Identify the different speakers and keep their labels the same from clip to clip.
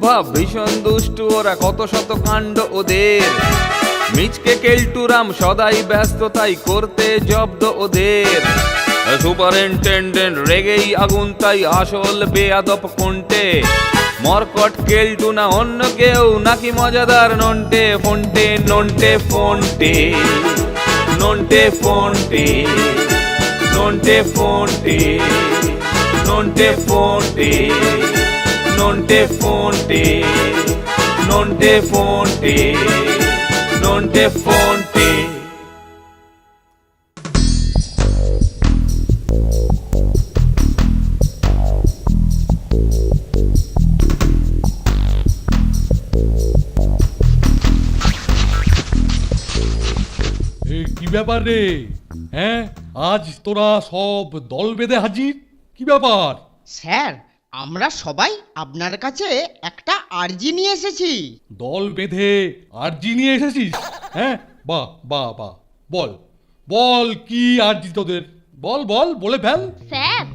Speaker 1: ভাব ভীষণ দুষ্টু ওরা, কত শত কাণ্ড ওদের। মিচকে কেলটুরাম সদাই ব্যস্ত, তাই করতে জব্দ ওদের। সুপারিনটেন্ডেন্ট রেগেই আগুন, তাই আসল বেয়াদব কোনটে। মরকট কেলটু না অন্য কেউ, নাকি মজাদার নন্টে ফোনটে নন্টে ফোনটে নন্টে ফোনটে নন্টে ফোনটে নন্টে ফোনটে নন্টে ফোনটে নন্টে ফোনটে নন্টে ফোনটে।
Speaker 2: কি ব্যাপার রে? হ্যাঁ, আজ তোরা সব দল বেঁধে হাজির, কি ব্যাপার?
Speaker 3: স্যার, আমরা সবাই আপনার কাছে একটা আর্জি নিয়ে এসেছি।
Speaker 2: দল বেঁধে আর্জি নিয়ে এসেছিস? হ্যাঁ, বাহ বাহ বাহ, বল বল কি আর্জি তোদের, বল বল, বলে ফেল।
Speaker 4: স্যার,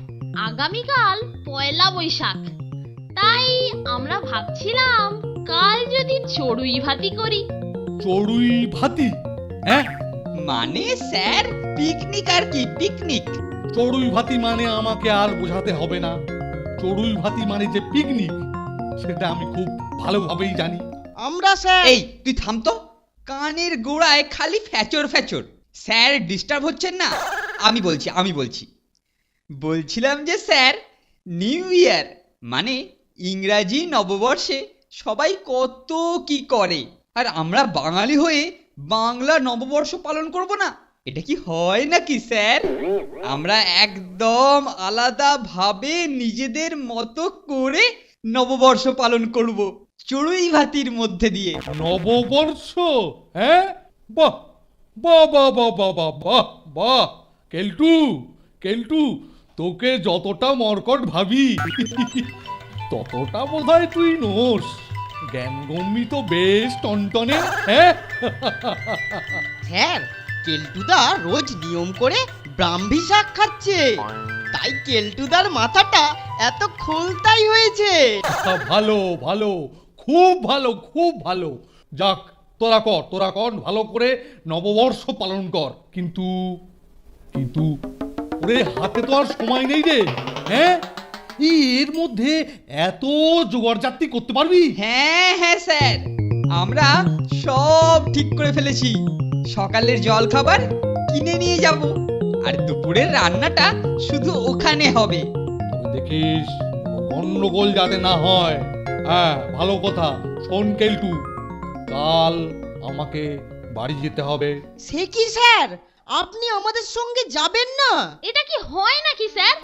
Speaker 4: আগামীকাল পয়লা বৈশাখ, তাই আমরা ভাবছিলাম কাল যদি চড়ুই ভাতি করি।
Speaker 2: চড়ুই ভাতি? হ্যাঁ,
Speaker 5: মানে স্যার পিকনিক আর কি, পিকনিক।
Speaker 2: চড়ুই ভাতি মানে আমাকে আর বোঝাতে হবে না। চড়ুই ভাতি মানে যে পিকনিক, সেটা আমি খুব ভালোভাবেই জানি।
Speaker 3: আমরা স্যার
Speaker 5: এই তুই থাম তো, কানের গোড়ায় খালি ফ্যাচর ফ্যাচর। স্যার ডিস্টার্ব হচ্ছেন না? আমি বলছি বলছিলাম যে স্যার, নিউ ইয়ার মানে ইংরাজি নববর্ষে সবাই কত কি করে, আর আমরা বাঙালি হয়ে বাংলা নববর্ষ পালন করব না? এটা কি হয় নাকি স্যার? আমরা একদম আলাদা ভাবে নিজেদের মতো করে নববর্ষ পালন করব, চড়ুই ভাতির মধ্যে দিয়ে।
Speaker 2: নববর্ষ? হ্যাঁ, বাহ বাহ বাহ বাহ বাহ বাহ বাহ বাহ। কেলটু কেলটু, তোকে যতটা মরকট ভাবি ততটা বোধহয় তুই নোস। জ্ঞানগম্যি তো বেশ টনটনে। হ্যাঁ,
Speaker 3: স্যার, কেলটুদা রোজ নিয়ম করে ব্রাহ্মী শাক খাচ্ছে, তাই কেলটুদার মাথাটা এত খোলতাই হয়েছে।
Speaker 2: ভালো ভালো, খুব ভালো খুব ভালো। যাক, তোরা কর ভালো করে নববর্ষ পালন কর। কিন্তু কিন্তু ওরে, হাতে তো আর সময় নেই রে। হ্যাঁ, এর মধ্যে এত জোগাড় জাতি করতে পারবি?
Speaker 5: হ্যাঁ হ্যাঁ স্যার, আমরা সব ঠিক করে ফেলেছি। সকালের জল খাবার কিনে নিয়ে যাব, আর দুপুরের রান্নাটা শুধু ওখানে হবে।
Speaker 2: তবে দেখিস গন্ডগোল যাতে না হয়। হ্যাঁ, ভালো কথা। শোন কেলটু, কাল আমাকে বাড়ি যেতে হবে।
Speaker 3: সে কি স্যার, আপনি আমাদের সঙ্গে যাবেন না?
Speaker 4: এটা কি হয় নাকি স্যার?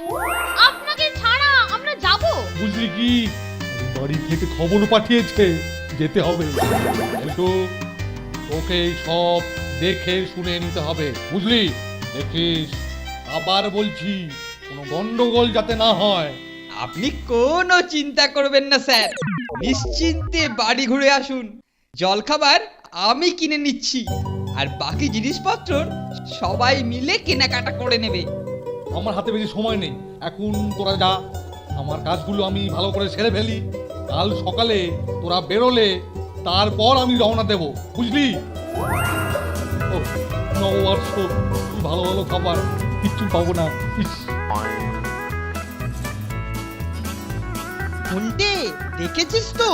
Speaker 4: আপনাকে ছাড়া আমরা যাব?
Speaker 2: বুঝলি কি, বাড়ি থেকে খবর পাঠিয়েছে, যেতে হবে। কেলটু, তোকে সব দেখে শুনে নিতে হবে, বুঝলি? দেখিস, আবার বলছি, কোনো গন্ডগোল যাতে না হয়।
Speaker 5: আপনি কোনো চিন্তা করবেন না স্যার, নিশ্চিন্তে বাড়ি ঘুরে আসুন। জলখাবার আমি কিনে নিচ্ছি, আর বাকি জিনিসপত্র সবাই মিলে কেনাকাটা করে নেবে।
Speaker 2: আমার হাতে বেশি সময় নেই এখন, তোরা যা, আমার কাজগুলো আমি ভালো করে সেরে ফেলি। কাল সকালে তোরা বেরোলে তারপর আমি রওনা দেব, বুঝলি? ও, নববর্ষ, কি ভালো ভালো খাবার, কিচ্ছু পাবো না। ইস,
Speaker 3: শুনতে দেখেছিস তো,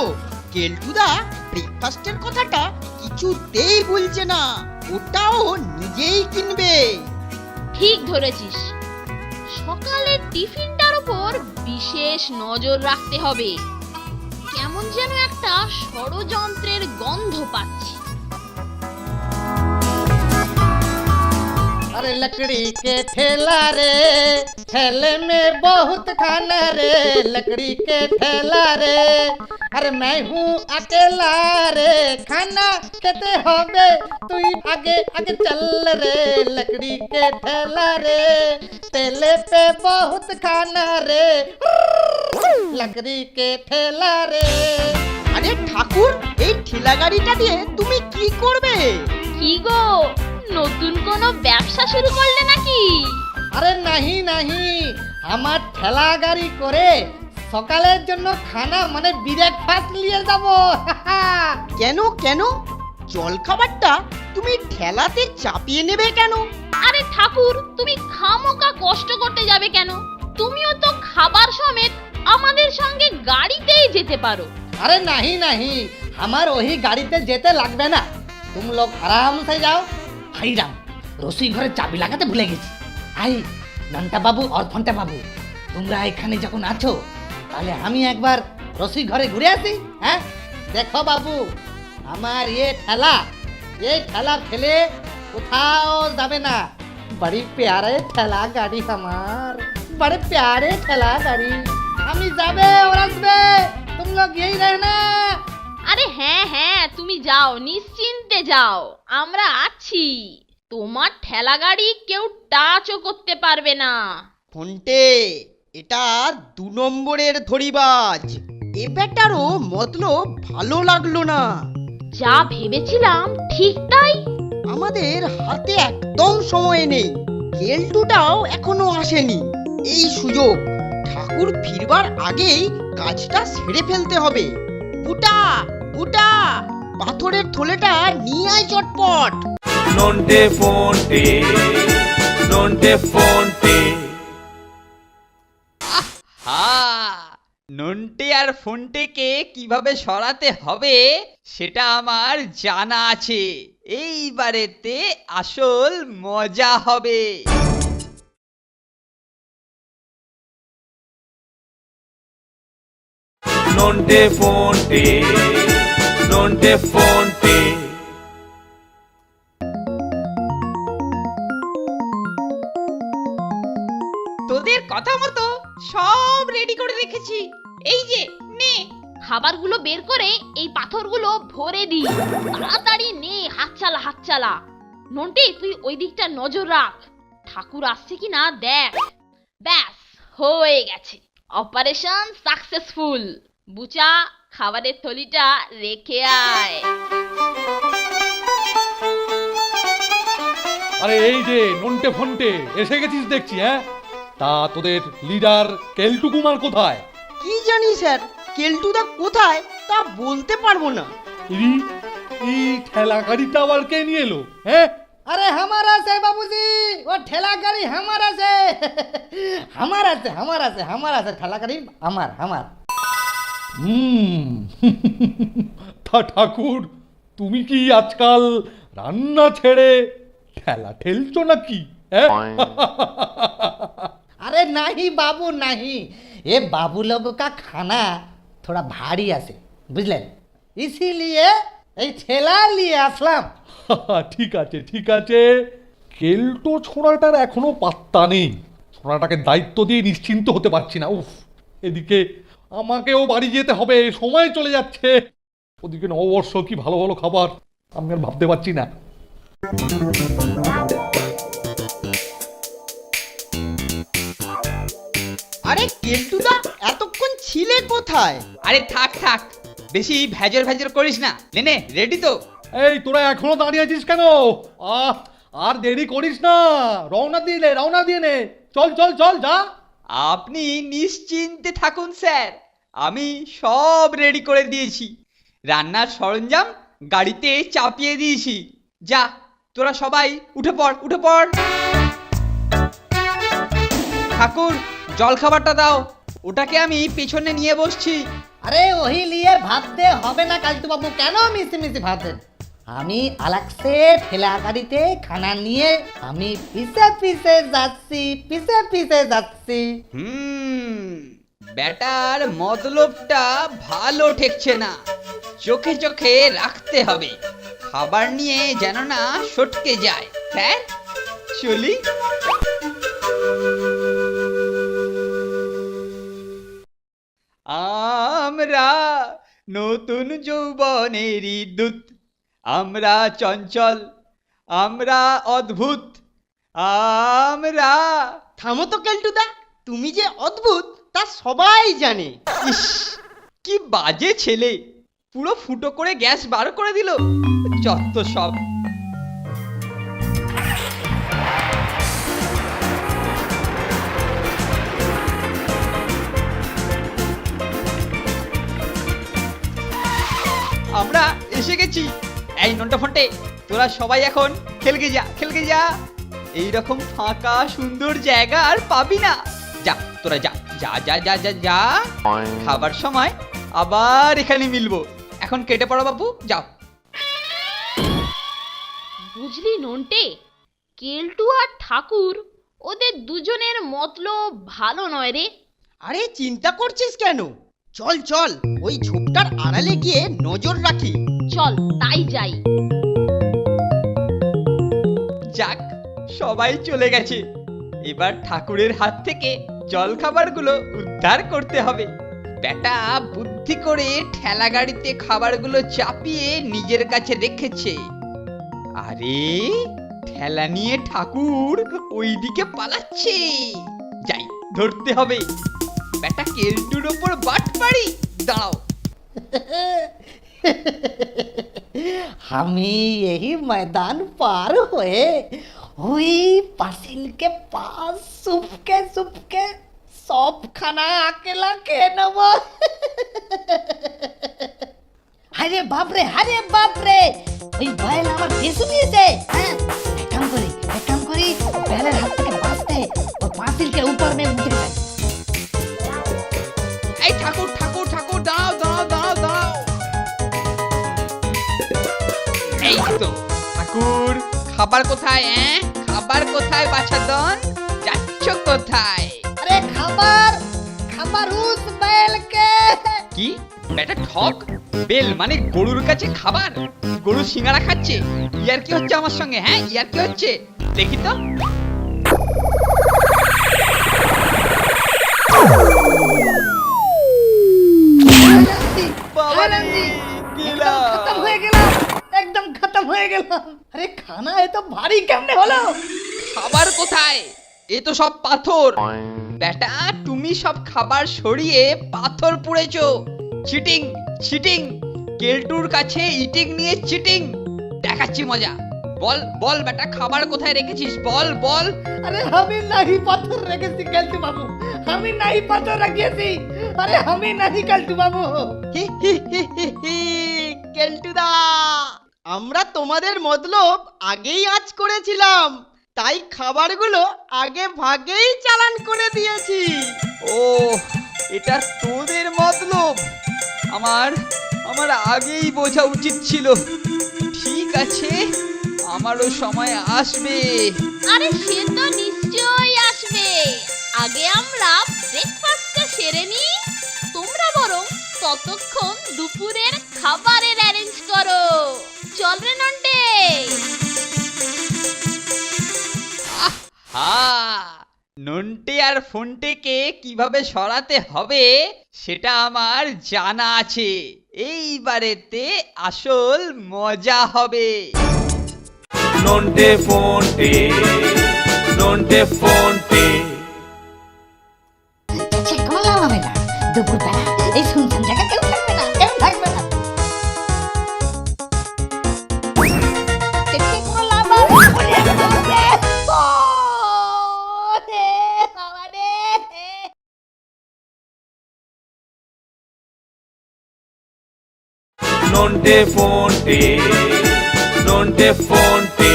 Speaker 3: কেলটুদা ব্রেকফাস্টের কথাটা কিছুতেই ভুলছে না, ওটাও নিজেই কিনবে।
Speaker 4: ঠিক ধরেছিস, সকালের টিফিনটার উপর বিশেষ নজর রাখতে হবে। কেমন যেন একটা ষড়যন্ত্রের গন্ধ পাচ্ছি।
Speaker 6: अरे लकड़ी के ठेला रे, ठेले में बहुत खाना रे, लकड़ी के ठेला रे, अरे मैं हूँ अकेला रे, खाना खेते होगे तू आगे आगे चल रे, लकड़ी के ठेला रे, ठेले पे बहुत खाना रे, लकड़ी के ठेला रे।
Speaker 3: আরে ঠাকুর, এই ঠেলা গাড়িটা দিয়ে তুমি কি করবে?
Speaker 4: কি গো, নতুন কোনো ব্যবসা শুরু করলে নাকি?
Speaker 6: अरे नहीं नहीं, हमार ठेला गाड़ी करे সকালের জন্য খানা মানে ব্রেকফাস্ট নিয়ে যাব
Speaker 3: কেন কেন জলখাবারটা তুমি ঠেলাতে চাপিয়ে নেবে কেন?
Speaker 4: আরে ঠাকুর, তুমি খামোকা কষ্ট করতে যাবে কেন? তুমিও তো খাবার সমেত আমাদের সঙ্গে গাড়িতেই যেতে পারো।
Speaker 6: अरे नहीं नहीं हमार वही गाड़ी ते जेते লাগবে না तुम लोग आराम से जाओ भाई राम রসি ঘরে চাবি লাগাতে ভুলে গেছি আই নন্টা বাবু আর ফন্টা বাবু তোমরা এখানে যখন আছো তাহলে আমি একবার রসি ঘরে ঘুরে আসি হ্যাঁ দেখো বাবু আমার ये ठेला ফেলে কোথাও যাবে না बड़ी प्यारे ठेला गाड़ी हमार बड़े प्यारे ठेला गाड़ी আমি যাবে और আসবে तुम लोग यही रहना
Speaker 4: আরে হ্যাঁ হ্যাঁ, তুমি যাও, নিশ্চিন্তে যাও, আমরা আছি। তোমার ঠেলা গাড়ি কেউ টাচও করতে পারবে না।
Speaker 3: ফোনটে এটা 2 নম্বরের ধরিবাজ। এ ব্যাটারও মতলব ভালো লাগলো না।
Speaker 4: যা ভেবেছিলাম ঠিক তাই।
Speaker 3: আমাদের হাতে একদম সময় নেই, কেলটুটাও এখনো আসেনি। এই সুযোগ ঠাকুর ফিরবার আগেই কাজটা সেরে ফেলতে হবে। বুটা বুটা পাথরের থলেটা নিয়ে আয় চটপট।
Speaker 1: নন্টে ফন্টে নন্টে ফন্টে।
Speaker 5: নন্টে আর ফন্টেকে কিভাবে সরাতে হবে সেটা আমার জানা আছে। এইবারেতে আসল মজা হবে।
Speaker 1: নন্টে ফন্টে নন্টে ফন্টে।
Speaker 5: তোদের কথা মতো সব রেডি করে রেখেছি। এই যে নে।
Speaker 4: খাবারগুলো বের করে এই পাথরগুলো ভরে দি। তাড়াতাড়ি নে, হাত চালা হাত চালা। নন্টে তুই ওই দিকটা নজর রাখ, ঠাকুর আসছে কিনা দেখ। ব্যাস হয়ে গেছে, অপারেশন সাকসেসফুল। বুচা, খাবারের থলিটা রেখে আয়।
Speaker 2: আরে এই যে নন্টে ফন্টে এসে গেছিস দেখছি হ্যাঁ তা তোদের লিডার কেলটু কুমার কোথায়
Speaker 3: কি জানি স্যার, কেলটুদা কোথায় তা বলতে পারবো না।
Speaker 2: এই ঠেলা গাড়িটা আবার কে নিয়ে এলো হ্যাঁ
Speaker 6: अरे हमारा से बाबूजी वो ठेला गाड़ी हमारा से हमारा से ठेला गाड़ी हमार
Speaker 2: ঠাকুর তুমি কি আজকাল রান্না ছেড়ে ঠেলা ঠেলছো নাকি হ্যাঁ
Speaker 6: अरे नहीं बाबू नहीं ये बाबू लोगों का खाना थोड़ा भारी आसे बुझलेन इसीलिए এই ঠেলা নিয়ে আসলাম
Speaker 2: ঠিক আছে কেলটো ছোড়াটার এখনো পাত্তা নেই ছোড়াটাকে দায়িত্ব দিয়ে নিশ্চিন্ত হতে পারছি না উফ এদিকে আমাকেও বাড়ি যেতে হবে সময় চলে যাচ্ছে ওদিকে নববর্ষ কি ভালো ভালো খাবার আমি আর ভাবতে পারছি না
Speaker 3: আরে কেলটুদা এতক্ষণ ছিলে কোথায়?
Speaker 5: আরে থাক থাক, বেশি ভেজর ভেজর করিস না। নে রেডি তো?
Speaker 2: এই তোরা এখনো দাঁড়িয়ে আছিস কেন আর দেরি করিস না রওনা দিয়ে নে চল যা
Speaker 5: আপনি নিশ্চিন্তে থাকুন স্যার, আমি সব রেডি করে দিয়েছি। রান্নার সরঞ্জাম গাড়িতে চাপিয়ে দিয়েছি। যা তোরা সবাই উঠে পড়। ঠাকুর জলখাবারটা দাও, ওটাকে আমি পেছনে নিয়ে বসছি।
Speaker 6: আরে ওহি লিয়ে ভাবতে হবে না কালটু বাবু, কেন মিশি ভাবছেন? আমি আলাকসে ঠেলা গাড়িতে খানা নিয়ে আমি পিছে যাচ্ছি।
Speaker 5: ব্যাটার মতলবটা ভালো ঠেকছে না, চোখে চোখে রাখতে হবে, খাবার নিয়ে যেন না সটকে যায়। স্যার চলি। আমরা নতুন যৌবনেরই দূত, আমরা চঞ্চল, আমরা অদ্ভুত, আমরা।
Speaker 3: থামো তো কেলটুদা, তুমি যে অদ্ভুত তা সবাই জানে।
Speaker 5: ইস কি বাজে ছেলে, পুরো ফুটো করে গ্যাস বার করে দিল, যত সব। এসে গেছি। এই নন্টা ফন্টে, তোরা সবাই এখন খেলকে যা, খেলকে যা। এইরকম ফাঁকা সুন্দর জায়গা আর পাবি না। যা তোরা যা যা যা যা যা যা। খাবার সময় আবার এখানে মিলবো। এখন কেটে পড়ো বাবু, যাও।
Speaker 4: বুঝলি নন্টে, কেলটু আর ঠাকুর ওদের দুজনের মতলব ভালো নয় রে।
Speaker 3: আরে চিন্তা করছিস কেন? চল চল, ওই ঝোপটার আড়ালে গিয়ে নজর রাখি।
Speaker 4: চল তাই যাই।
Speaker 5: যাক, সবাই চলে গেছে। এবার ঠাকুরের হাত থেকে জল খাবারগুলো উদ্ধার করতে হবে। বেটা বুদ্ধি করে ঠেলা গাড়িতে খাবারগুলো চাপিয়ে নিজের কাছে রেখেছে। আরে ঠেলা নিয়ে ঠাকুর ওইদিকে পালাচ্ছে। যাই, ধরতে হবে। বেটা কেলটুর ওপর বাট পারি। দাঁড়াও,
Speaker 6: हमी यही मैदान पार हुए हुई पासिल के पास सुपके सब खाना अकेला के नब। अरे बाप रे ওই বয়েল আমার দেশু নিয়েছে। হ্যাঁ, এক কাম করি বেলের হাত থেকে বাঁচতে ওর পাঁচিলকে উপর মে উঠে যায়।
Speaker 5: এই ঠাকুর ঠাকুর ঠাকুর, দাও দাও দাও দাও। এই তো ঠাকুর, খাবার কোথায়? খাবার কোথায় বাছাদন? যাচ্ছ কোথায়?
Speaker 6: अरे खबर उस बैल के।
Speaker 5: কি বেটা ঠক? বেল মানে গরুর কাছে খাবার? গরু সিঙ্গারা খাচ্ছে? ইয়ার কি হচ্ছে আমার সঙ্গে? হ্যাঁ, ইয়ার কি হচ্ছে? দেখি তো।
Speaker 6: एकदम खत्म হয়ে গেলাম। আরে খানা এ তো ভারী কেমনে হলো?
Speaker 5: খাবার কোথায়? এ তো সব পাথর। বেটা তুমি সব খাবার সরিয়ে পাথর পুড়েছো। চিটিং চিটিং, কেলটুর কাছে ইটিং নিয়ে চিটিং। দেখাচ্ছি মজা। বল বল বেটা, খাবার কোথায় রেখেছিস? বল বল।
Speaker 6: আরে আমি নাই পাথর রেখেছি কেলটু বাবু, আমি নাই পাথর রেখেছি। আরে আমি নাই কেলটু বাবু।
Speaker 3: হি হি হি হি হি, কেলটুদা, আমরা তোমাদের মতলব আগেই আঁচ করেছিলাম, তাই খাবারগুলো আগে ভাগেই চালান করে দিয়েছি।
Speaker 5: ও, এটা তোদের মতলব। আমার আগেই বোঝা উচিত ছিল। ঠিক আছে, আমারও সময় আসবে।
Speaker 4: আরে সে তো নিশ্চয়ই আসবে। আগে আমরা ব্রেকফাস্টটা সেরে নি। তোমরা বরং ততক্ষণ দুপুরের খাবারের অ্যারেঞ্জ করো। চল রে নন্টে।
Speaker 5: নন্টে আর ফন্টেকে কিভাবে সরাতে হবে সেটা আমার জানা আছে। এইবারেতে আসল মজা হবে।
Speaker 1: নন্টে ফন্টে, নন্টে ফন্টে।
Speaker 6: কোনো লাভ হবে না, দুপুরবেলা এই শুনশান জায়গা কেউ থাকবে না, কেউ থাকবে না। কোনো লাভ হবে না।
Speaker 1: নন্টে ফন্টে, নন্টে ফন্টে।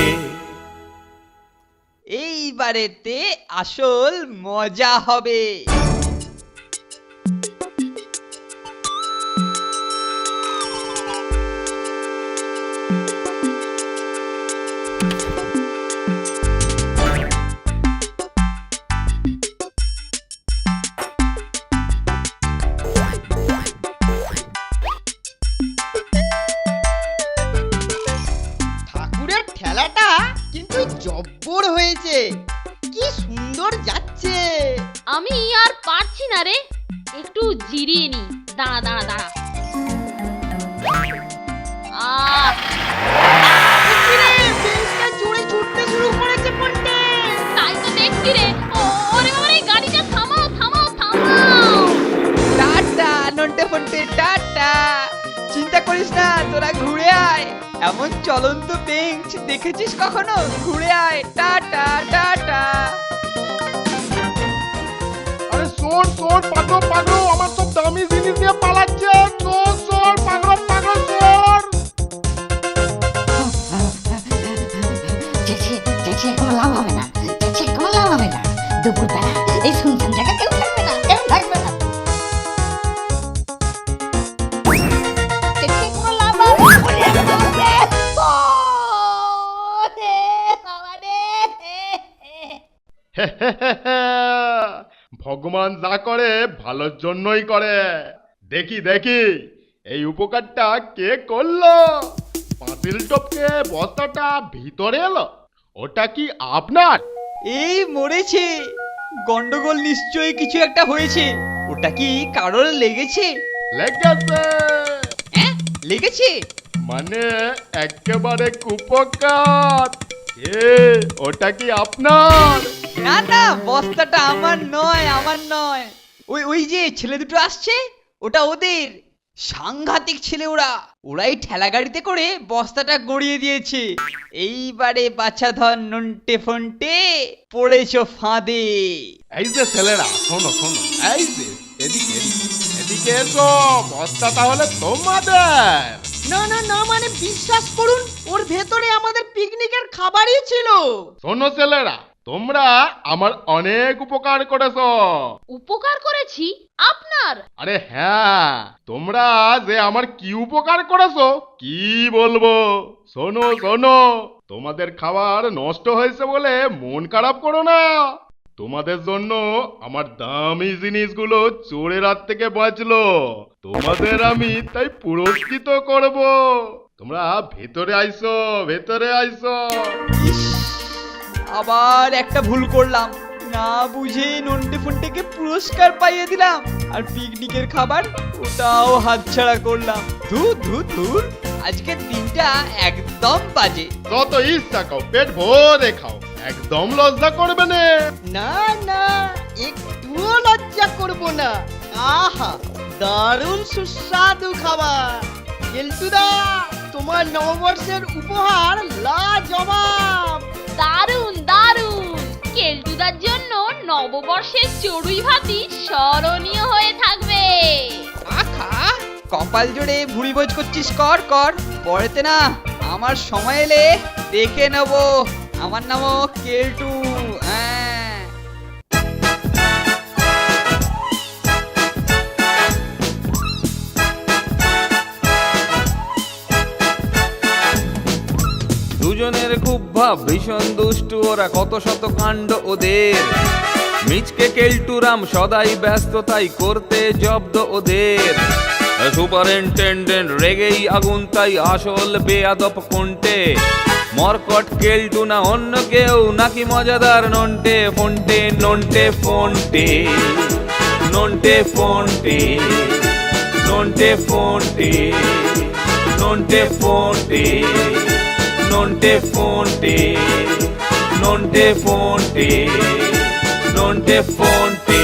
Speaker 5: এইবারেতে আসল মজা হবে।
Speaker 3: ঠাকুরের ঠেলাটা কিন্তু জব্বর হয়েছে, কি সুন্দর যাচ্ছে।
Speaker 4: আমি আর পারছি না রে, একটু জিরিয়ে নি। দাঁড়া দাঁড়া দাঁড়া।
Speaker 3: বেলটা জোরে ছুটতে শুরু করেছে ফন্টে।
Speaker 4: তাই তো দেখছি রে। ওরে ওরে, গাড়িটা থামাও থামাও থামাও।
Speaker 5: টাটা নন্টে ফন্টে, টাটা। চিন্তা করিস না, তোরা ঘুরে আয়। এমন চলন্ত বেঞ্চ দেখেছিস কখনো? ঘুরে আয়। Tata tata.
Speaker 7: আরে শোন পাগলো, আমার সব দামি জিনিস নিয়ে পালাচ্ছে। শোন পাগলো শোন।
Speaker 8: দুপুরবেলা এই শুনশান জায়গা কেউ থাকবে না, কেউ থাকবে না। চেষ্টা করে লাভ হবে, বলে যাবে। ও রে বাবা রে।
Speaker 7: ভগবান যা করে ভালোর জন্যই করে। দেখি দেখি এই উপকারটা কে করলো? পাতিল টপকে বস্তাটা ভিতরে এলো, ওটা কি আপনার?
Speaker 5: এই মরেছে, গন্ডগোল নিশ্চয়ই কিছু একটা হয়েছে। ওটা কি কারোর লেগেছে?
Speaker 7: লেগেছে
Speaker 5: হ্যাঁ লেগেছে।
Speaker 7: মানে একেবারে কুপকার। ওটা কি আপনার?
Speaker 5: না না, বস্তাটা আমার নয়, আমার নয়। ওই ওই যে ছেলে দুটো আসছে, ওটা ওদের। সাংঘাতিক ছেলে ওরা। ওরাই ঠেলা গাড়িতে করে বস্তাটা গড়িয়ে দিয়েছে। এইবারে বাছা ধর নন্টে ফন্টে পড়েছো ফাঁদে।
Speaker 7: এই যে ছেলেরা, শোনো শোনো, এই যে এদিকে এদিকে এদিকে এসো, বস্তা তাহলে তোমাদের।
Speaker 3: না না না, মানে বিশ্বাস করুন, ওর ভেতরে আমাদের পিকনিকের খাবারই ছিল।
Speaker 7: শোনো ছেলেরা, তোমরা আমার অনেক উপকার করেছো।
Speaker 4: উপকার করেছি আপনার?
Speaker 7: আরে হ্যাঁ, তোমরা যে আমার কি উপকার করেছো কি বলবো। শোনো শোনো, তোমাদের খাবার নষ্ট হয়েছে বলে মন খারাপ করো না। তোমাদের জন্য আমার দামি জিনিসগুলো চোরের হাত থেকে বাঁচলো। তোমাদের আমি তাই পুরস্কৃত করব। তোমরা ভেতরে আইসো, ভেতরে আইসো।
Speaker 5: আবার একটা ভুল করলাম, না বুঝে নন্টে ফন্টেকে পুরস্কার পাইয়ে দিলাম, আর পিকনিকের খাবার ওটাও হাতছাড়া করলাম। ধুর ধুর ধুর, আজকের দিনটা একদম বাজে।
Speaker 7: যত ইচ্ছা খাও, পেট ভরে খাও, একদম লজ্জা করবে না।
Speaker 3: না না, একটুও লজ্জা করব না। আহা, দারুণ সুস্বাদু খাবার। কেলটুদা, তোমার নববর্ষের উপহার লাজবাব।
Speaker 4: দারুণ দারুণ। কেলটুদার জন্য নববর্ষের চড়ুই ভাতি স্মরণীয় হয়ে থাকবে।
Speaker 5: আখা, কপাল জোড়ে ভুড়ি ভোজ করছিস, কর কর। পরেতে না, আমার সময় এলে দেখে নেব। আমার নামও কেলটু। হ্যাঁ,
Speaker 1: দুজনের খুব ভাব, ভীষণ দুষ্টু ওরা, কত শত কাণ্ড ওদের। মিচকে কেলটুরাম সদাই ব্যস্ত, তাই করতে জব্দ ওদের। সুপারিনটেন্ডেন্ট রেগেই আগুন, তাই আসল বেয়াদব কোনটে। মরকট কেলটু না অন্য কেউ, নাকি মজাদার নন্টে ফন্টে। নন্টে ফন্টে, নন্টে ফন্টে, নন্টে ফন্টে, নন্টে ফন্টে, নন্টে ফন্টে, নন্টে ফন্টে, নন্টে ফন্টে।